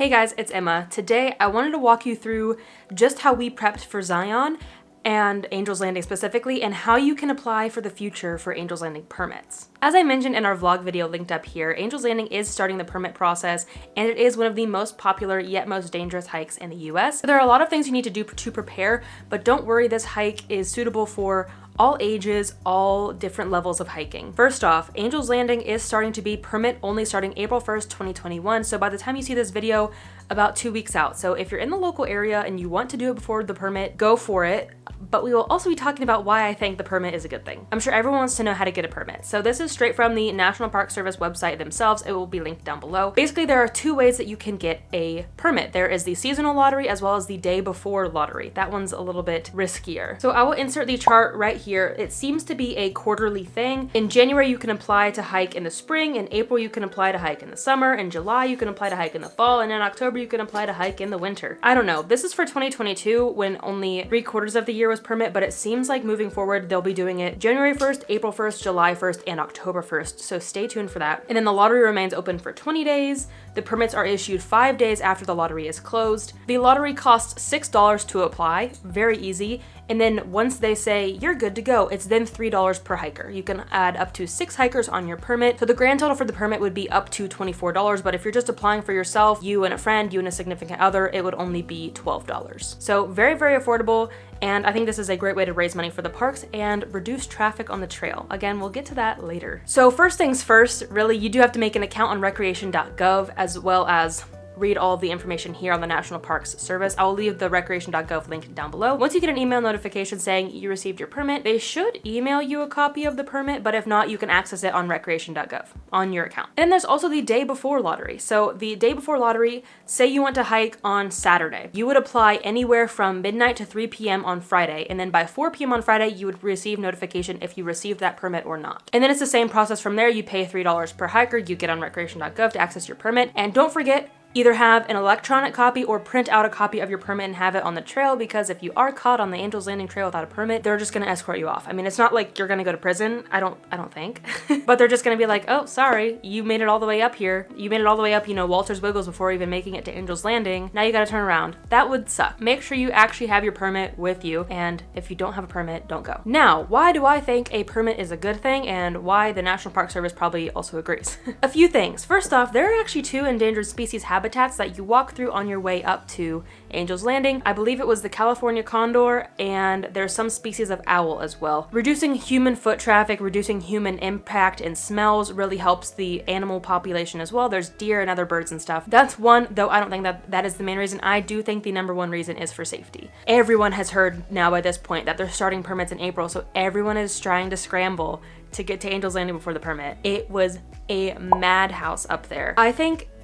Hey guys, it's Emma. Today I wanted to walk you through just how we prepped for Zion and Angel's Landing specifically, and how you can apply for the future for Angel's Landing permits. As I mentioned in our vlog video linked up here, Angel's Landing is starting the permit process, and it is one of the most popular yet most dangerous hikes in the US. There are a lot of things you need to do to prepare, but don't worry, this hike is suitable for all ages, all different levels of hiking. First off, Angel's Landing is starting to be permit only starting April 1st, 2021. So by the time you see this video, about 2 weeks out. So if you're in the local area and you want to do it before the permit, go for it. But we will also be talking about why I think the permit is a good thing. I'm sure everyone wants to know how to get a permit. So this is straight from the National Park Service website themselves. It will be linked down below. Basically, there are two ways that you can get a permit. There is the seasonal lottery as well as the day before lottery. That one's a little bit riskier. So I will insert the chart right here. It seems to be a quarterly thing. In January, you can apply to hike in the spring. In April, you can apply to hike in the summer. In July, you can apply to hike in the fall. And in October, you can apply to hike in the winter. I don't know. This is for 2022 when only 3/4 of the year was permit, but it seems like moving forward, they'll be doing it January 1st, April 1st, July 1st, and October 1st. So stay tuned for that. And then the lottery remains open for 20 days. The permits are issued 5 days after the lottery is closed. The lottery costs $6 to apply. Very easy. And then once they say you're good to go, it's then $3 per hiker. You can add up to 6 hikers on your permit. So the grand total for the permit would be up to $24. But if you're just applying for yourself, you and a friend, you and a significant other, it would only be $12. So very, very affordable. And I think this is a great way to raise money for the parks and reduce traffic on the trail. Again, we'll get to that later. So first things first, really, you do have to make an account on recreation.gov as well as read all of the information here on the National Parks Service. I will leave the recreation.gov link down below. Once you get an email notification saying you received your permit, they should email you a copy of the permit, but if not, you can access it on recreation.gov on your account. And there's also the day before lottery. So the day before lottery, say you want to hike on Saturday. You would apply anywhere from midnight to 3 p.m. on Friday, and then by 4 p.m. on Friday, you would receive notification if you received that permit or not. And then it's the same process from there. You pay $3 per hiker, you get on recreation.gov to access your permit, and don't forget, either have an electronic copy or print out a copy of your permit and have it on the trail, because if you are caught on the Angel's Landing trail without a permit, they're just gonna escort you off. I mean, it's not like you're gonna go to prison, I don't think, but they're just gonna be like, oh, sorry, you made it all the way up here. You made it all the way up, Walter's Wiggles before even making it to Angel's Landing. Now you gotta turn around. That would suck. Make sure you actually have your permit with you, and if you don't have a permit, don't go. Now, why do I think a permit is a good thing and why the National Park Service probably also agrees? A few things. First off, there are actually 2 endangered species habitats that you walk through on your way up to Angel's Landing. I believe it was the California condor, and there's some species of owl as well. Reducing human foot traffic, reducing human impact and smells really helps the animal population as well. There's deer and other birds and stuff. That's one, though I don't think that is the main reason. I do think the number one reason is for safety. Everyone has heard now by this point that they're starting permits in April, so everyone is trying to scramble to get to Angel's Landing before the permit. It was a madhouse up there.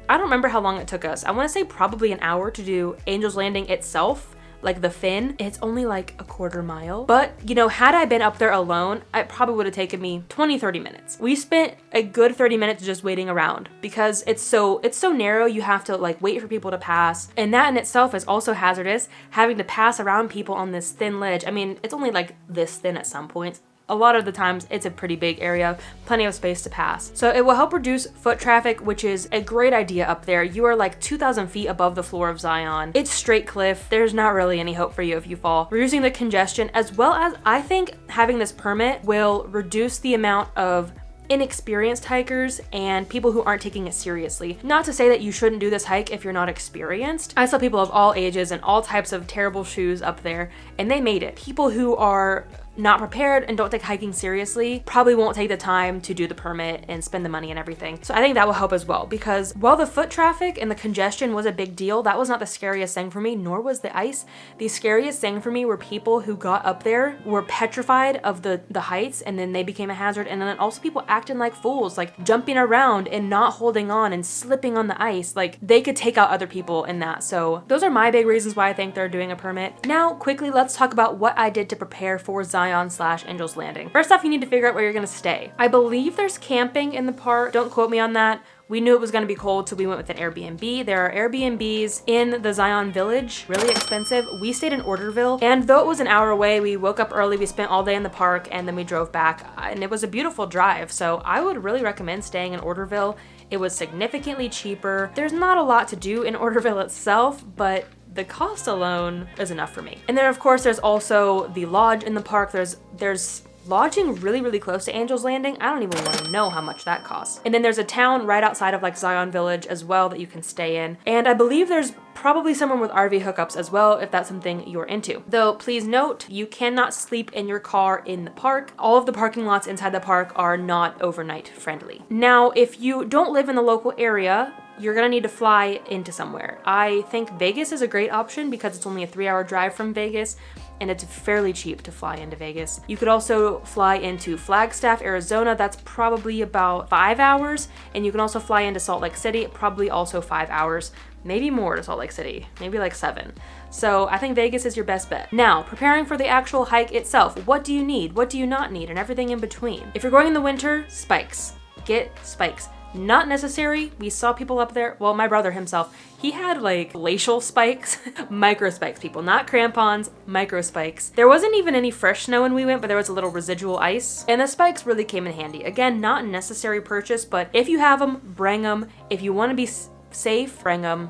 I don't remember how long it took us. I want to say probably an hour to do Angel's Landing itself, like the fin. It's only like a 1/4 mile. But, had I been up there alone, it probably would have taken me 20-30 minutes. We spent a good 30 minutes just waiting around because it's so narrow. You have to wait for people to pass. And that in itself is also hazardous, having to pass around people on this thin ledge. I mean, it's only like this thin at some points. A lot of the times it's a pretty big area, plenty of space to pass. So it will help reduce foot traffic, which is a great idea up there. You are like 2,000 feet above the floor of Zion. It's straight cliff. There's not really any hope for you if you fall. Reducing the congestion, as well as I think having this permit will reduce the amount of inexperienced hikers and people who aren't taking it seriously. Not to say that you shouldn't do this hike if you're not experienced. I saw people of all ages and all types of terrible shoes up there, and they made it. People who are not prepared and don't take hiking seriously probably won't take the time to do the permit and spend the money and everything. So I think that will help as well, because while the foot traffic and the congestion was a big deal, that was not the scariest thing for me, nor was the ice. The scariest thing for me were people who got up there, were petrified of the heights, and then they became a hazard, and then also people acting like fools, like jumping around and not holding on and slipping on the ice. Like, they could take out other people in that. So those are my big reasons why I think they're doing a permit. Now, quickly, let's talk about what I did to prepare for Zion/Angel's Landing. First off, you need to figure out where you're gonna stay. I believe there's camping in the park. Don't quote me on that. We knew it was gonna be cold, so we went with an Airbnb. There are Airbnbs in the Zion Village, really expensive. We stayed in Orderville, and though it was an hour away, we woke up early, we spent all day in the park, and then we drove back, and it was a beautiful drive. So I would really recommend staying in Orderville It was significantly cheaper. There's not a lot to do in Orderville itself, but the cost alone is enough for me. And then of course there's also the lodge in the park. There's lodging really close to Angel's Landing. I don't even want to know how much that costs. And then there's a town right outside of like Zion Village as well that you can stay in. And I believe there's probably someone with RV hookups as well if that's something you're into. Though please note, you cannot sleep in your car in the park. All of the parking lots inside the park are not overnight friendly. Now, if you don't live in the local area, you're gonna need to fly into somewhere. I think Vegas is a great option because it's only a 3-hour drive from Vegas and it's fairly cheap to fly into Vegas. You could also fly into Flagstaff, Arizona. That's probably about 5 hours. And you can also fly into Salt Lake City, probably also 5 hours, maybe more to Salt Lake City, maybe like 7. So I think Vegas is your best bet. Now, preparing for the actual hike itself, what do you need? What do you not need? And everything in between. If you're going in the winter, spikes. Get spikes. Not necessary. We saw people up there. Well, my brother himself, he had like glacial spikes, micro spikes, people, not crampons, micro spikes. There wasn't even any fresh snow when we went, but there was a little residual ice. And the spikes really came in handy. Again, not a necessary purchase, but if you have them, bring them. If you want to be safe, bring them.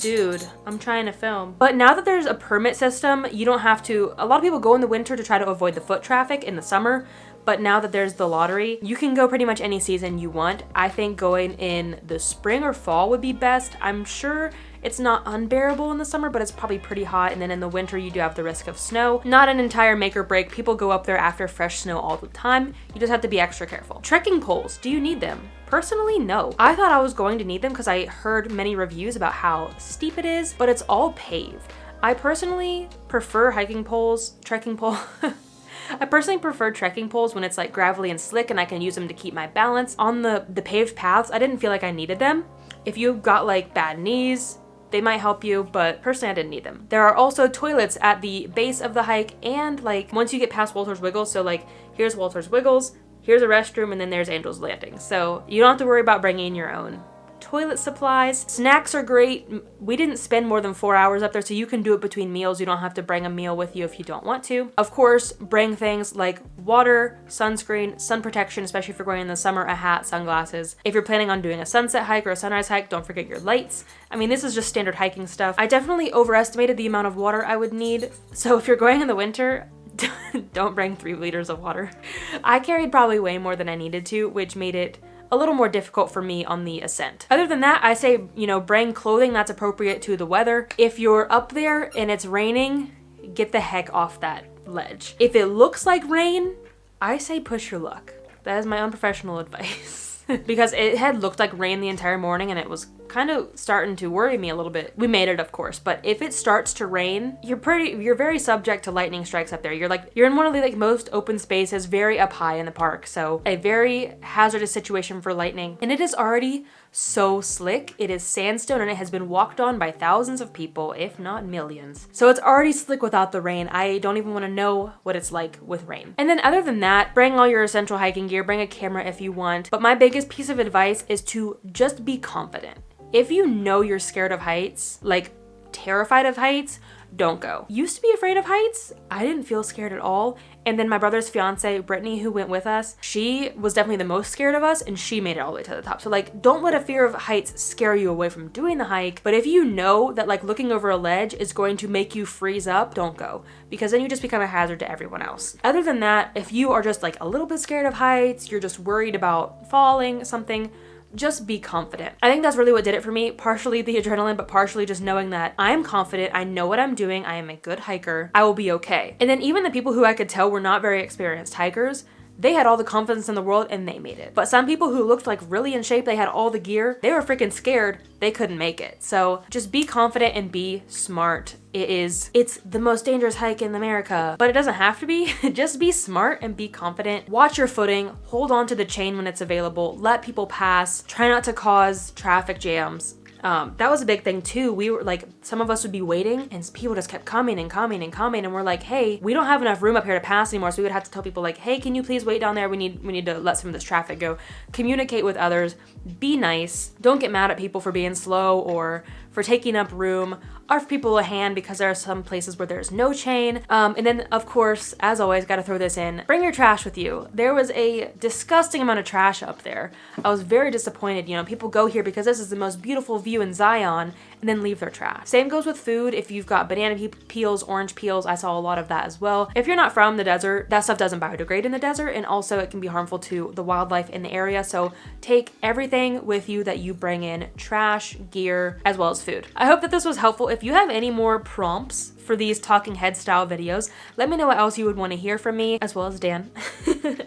Dude, I'm trying to film. But now that there's a permit system, you don't have to, a lot of people go in the winter to try to avoid the foot traffic in the summer. But now that there's the lottery, you can go pretty much any season you want. I think going in the spring or fall would be best. I'm sure it's not unbearable in the summer, but it's probably pretty hot. And then in the winter, you do have the risk of snow. Not an entire make or break. People go up there after fresh snow all the time. You just have to be extra careful. Trekking poles, do you need them? Personally, no. I thought I was going to need them because I heard many reviews about how steep it is, but it's all paved. I personally prefer trekking poles. I personally prefer trekking poles when it's like gravelly and slick and I can use them to keep my balance. On the paved paths, I didn't feel like I needed them. If you've got like bad knees, they might help you, but personally I didn't need them. There are also toilets at the base of the hike and like once you get past Walter's Wiggles, so like here's Walter's Wiggles, here's a restroom, and then there's Angel's Landing. So you don't have to worry about bringing your own toilet supplies. Snacks are great. We didn't spend more than 4 hours up there, so you can do it between meals. You don't have to bring a meal with you if you don't want to. Of course, bring things like water, sunscreen, sun protection, especially if you're going in the summer, a hat, sunglasses. If you're planning on doing a sunset hike or a sunrise hike, don't forget your lights. I mean, this is just standard hiking stuff. I definitely overestimated the amount of water I would need. So if you're going in the winter, don't bring 3 liters of water. I carried probably way more than I needed to, which made it a little more difficult for me on the ascent. Other than that, I say, bring clothing that's appropriate to the weather. If you're up there and it's raining, get the heck off that ledge. If it looks like rain, I say push your luck. That is my unprofessional advice. Because it had looked like rain the entire morning and it was kind of starting to worry me a little bit. We made it, of course, but if it starts to rain, you're very subject to lightning strikes up there. You're in one of the like most open spaces, very up high in the park. So a very hazardous situation for lightning. And it is already so slick. It is sandstone and it has been walked on by thousands of people, if not millions. So it's already slick without the rain. I don't even want to know what it's like with rain. And then other than that, bring all your essential hiking gear, bring a camera if you want. But my biggest piece of advice is to just be confident. If you know you're scared of heights, like terrified of heights, don't go. Used to be afraid of heights. I didn't feel scared at all. And then my brother's fiance, Brittany, who went with us, she was definitely the most scared of us and she made it all the way to the top. So like, don't let a fear of heights scare you away from doing the hike. But if you know that like looking over a ledge is going to make you freeze up, don't go. Because then you just become a hazard to everyone else. Other than that, if you are just like a little bit scared of heights, you're just worried about falling, something, just be confident. I think that's really what did it for me. Partially the adrenaline, but partially just knowing that I am confident, I know what I'm doing, I am a good hiker, I will be okay. And then even the people who I could tell were not very experienced hikers, they had all the confidence in the world and they made it. But some people who looked like really in shape, they had all the gear, they were freaking scared, they couldn't make it. So just be confident and be smart. It's the most dangerous hike in America, but it doesn't have to be. Just be smart and be confident. Watch your footing, hold on to the chain when it's available, let people pass, try not to cause traffic jams. That was a big thing too. We were like, some of us would be waiting and people just kept coming and we're like, hey, we don't have enough room up here to pass anymore. So we would have to tell people like, hey, can you please wait down there? We need to let some of this traffic go. Communicate with others, be nice. Don't get mad at people for being slow or for taking up room, offer people a hand because there are some places where there's no chain. And then of course, as always, gotta throw this in, bring your trash with you. There was a disgusting amount of trash up there. I was very disappointed. You know, people go here because this is the most beautiful view in Zion and then leave their trash. Same goes with food. If you've got banana peels, orange peels, I saw a lot of that as well. If you're not from the desert, that stuff doesn't biodegrade in the desert, and also it can be harmful to the wildlife in the area. So take everything with you that you bring in, trash, gear, as well as food. I hope that this was helpful. If you have any more prompts for these talking head style videos, let me know what else you would want to hear from me, as well as Dan.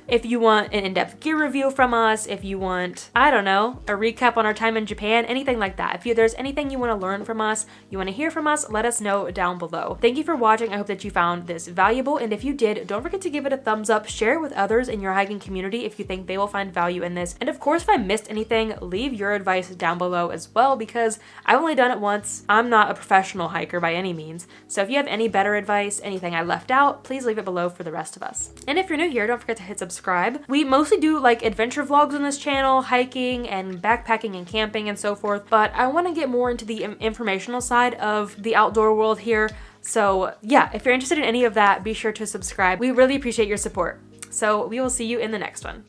If you want an in-depth gear review from us, if you want, I don't know, a recap on our time in Japan, anything like that. If there's anything you want to learn from us, you want to hear from us, let us know down below. Thank you for watching. I hope that you found this valuable, and if you did, don't forget to give it a thumbs up, share it with others in your hiking community if you think they will find value in this. And of course, if I missed anything, leave your advice down below as well, because I've only done it once. I'm not a professional hiker by any means. So if you have any better advice, anything I left out, please leave it below for the rest of us. And if you're new here, don't forget to hit subscribe. We mostly do like adventure vlogs on this channel, hiking and backpacking and camping and so forth, but I want to get more into the informational side of the outdoor world here. So yeah, if you're interested in any of that, be sure to subscribe. We really appreciate your support. So we will see you in the next one.